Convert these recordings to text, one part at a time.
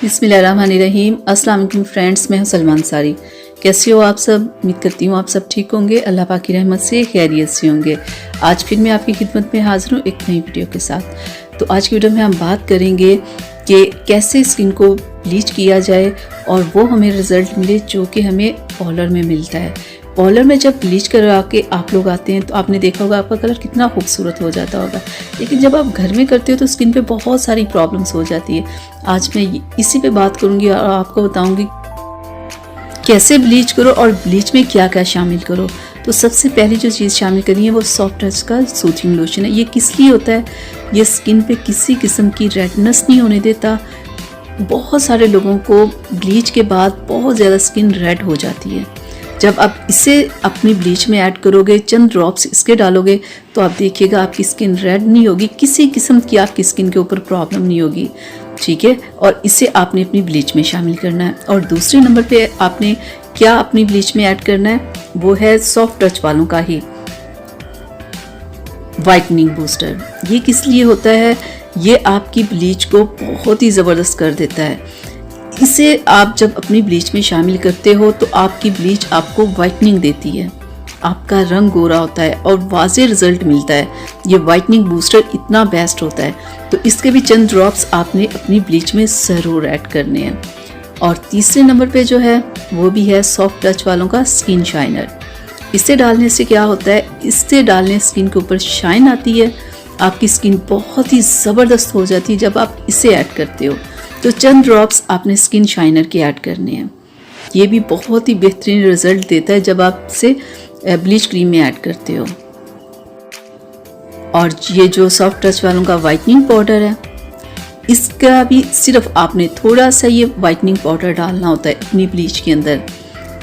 बिस्मिल्लाहिर्रहमानिर्रहीम। अस्सलाम वालेकुम फ्रेंड्स, मैं हूं सलमा अंसारी। कैसे हो आप सब? उम्मीद करती हूँ आप सब ठीक होंगे, अल्लाह पाक की रहमत से खैरियत से होंगे। आज फिर मैं आपकी खिदमत में हाजिर हूँ एक नई वीडियो के साथ। तो आज की वीडियो में हम बात करेंगे कि कैसे स्किन को ब्लीच किया जाए और वो हमें रिज़ल्ट मिले जो कि हमें पार्लर में मिलता है। पार्लर में जब ब्लीच करवा के आप लोग आते हैं तो आपने देखा होगा आपका कलर कितना खूबसूरत हो जाता होगा, लेकिन जब आप घर में करते हो तो स्किन पे बहुत सारी प्रॉब्लम्स हो जाती है। आज मैं इसी पे बात करूंगी और आपको बताऊंगी कैसे ब्लीच करो और ब्लीच में क्या क्या शामिल करो। तो सबसे पहली जो चीज़ शामिल करनी है वो सॉफ्ट टच का सूथिंग लोशन है। ये किस लिए होता है? ये स्किन पे किसी किस्म की रेडनेस नहीं होने देता। बहुत सारे लोगों को ब्लीच के बाद बहुत ज़्यादा स्किन रेड हो जाती है। जब आप इसे अपनी ब्लीच में ऐड करोगे, चंद ड्रॉप्स इसके डालोगे, तो आप देखिएगा आपकी स्किन रेड नहीं होगी, किसी किस्म की आपकी स्किन के ऊपर प्रॉब्लम नहीं होगी, ठीक है। और इसे आपने अपनी ब्लीच में शामिल करना है। और दूसरे नंबर पे आपने क्या अपनी ब्लीच में ऐड करना है, वो है सॉफ्ट टच वालों का ही वाइटनिंग बूस्टर। ये किस लिए होता है? ये आपकी ब्लीच को बहुत ही ज़बरदस्त कर देता है। इसे आप जब अपनी ब्लीच में शामिल करते हो तो आपकी ब्लीच आपको वाइटनिंग देती है, आपका रंग गोरा होता है और वाज़े रिजल्ट मिलता है। ये वाइटनिंग बूस्टर इतना बेस्ट होता है, तो इसके भी चंद ड्रॉप्स आपने अपनी ब्लीच में ज़रूर ऐड करने हैं। और तीसरे नंबर पे जो है वो भी है सॉफ्ट टच वालों का स्किन शाइनर। इसे डालने से क्या होता है? इससे डालने स्किन के ऊपर शाइन आती है, आपकी स्किन बहुत ही ज़बरदस्त हो जाती है जब आप इसे ऐड करते हो। तो चंद ड्रॉप्स आपने स्किन शाइनर के ऐड करने हैं। ये भी बहुत ही बेहतरीन रिजल्ट देता है जब आप इसे ब्लीच क्रीम में ऐड करते हो। और ये जो सॉफ्ट टच वालों का वाइटनिंग पाउडर है, इसका भी सिर्फ आपने थोड़ा सा ये वाइटनिंग पाउडर डालना होता है अपनी ब्लीच के अंदर।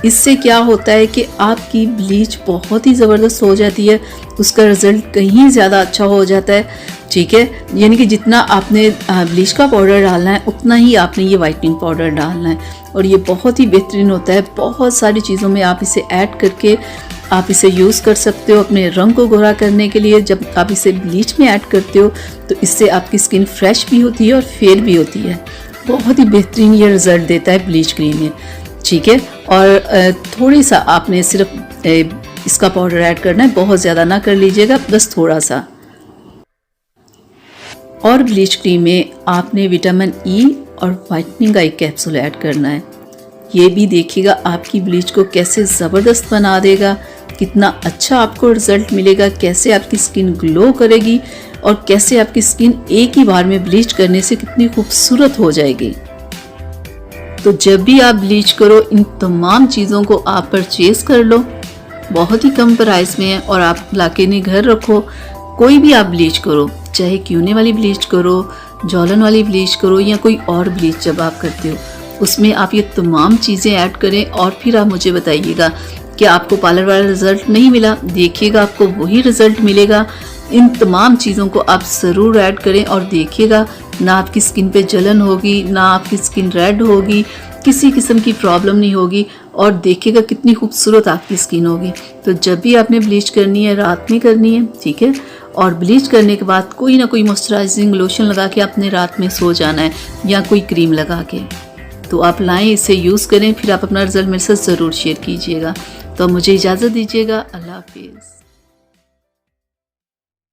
इससे क्या होता है कि आपकी ब्लीच बहुत ही ज़बरदस्त हो जाती है, उसका रिज़ल्ट कहीं ज़्यादा अच्छा हो जाता है, ठीक है। यानी कि जितना आपने ब्लीच का पाउडर डालना है उतना ही आपने ये वाइटनिंग पाउडर डालना है। और ये बहुत ही बेहतरीन होता है। बहुत सारी चीज़ों में आप इसे ऐड करके आप इसे यूज़ कर सकते हो अपने रंग को गोरा करने के लिए। जब आप इसे ब्लीच में ऐड करते हो तो इससे आपकी स्किन फ्रेश भी होती है और फेयर भी होती है। बहुत ही बेहतरीन ये रिज़ल्ट देता है ब्लीच क्रीम में, ठीक है। और थोड़ी सा आपने सिर्फ इसका पाउडर ऐड करना है, बहुत ज़्यादा ना कर लीजिएगा, बस थोड़ा सा। और ब्लीच क्रीम में आपने विटामिन ई और वाइटनिंग का एक कैप्सूल ऐड करना है। ये भी देखिएगा आपकी ब्लीच को कैसे ज़बरदस्त बना देगा, कितना अच्छा आपको रिजल्ट मिलेगा, कैसे आपकी स्किन ग्लो करेगी और कैसे आपकी स्किन एक ही बार में ब्लीच करने से कितनी खूबसूरत हो जाएगी। तो जब भी आप ब्लीच करो इन तमाम चीज़ों को आप परचेज कर लो, बहुत ही कम प्राइस में है, और आप लाके ने घर रखो। कोई भी आप ब्लीच करो, चाहे क्यूने वाली ब्लीच करो, जॉलन वाली ब्लीच करो या कोई और ब्लीच जब आप करते हो, उसमें आप ये तमाम चीज़ें ऐड करें और फिर आप मुझे बताइएगा कि आपको पार्लर वाला रिजल्ट नहीं मिला। देखिएगा आपको वही रिजल्ट मिलेगा। इन तमाम चीज़ों को आप ज़रूर ऐड करें और देखिएगा ना आपकी स्किन पे जलन होगी, ना आपकी स्किन रेड होगी, किसी किस्म की प्रॉब्लम नहीं होगी, और देखिएगा कितनी खूबसूरत आपकी स्किन होगी। तो जब भी आपने ब्लीच करनी है रात में करनी है, ठीक है। और ब्लीच करने के बाद कोई ना कोई मॉइस्चराइजिंग लोशन लगा के आपने रात में सो जाना है या कोई क्रीम लगा के। तो आप लाएं, इसे यूज़ करें, फिर आप अपना रिजल्ट मेरे साथ ज़रूर शेयर कीजिएगा। तो मुझे इजाज़त दीजिएगा। अल्लाह हाफिज़।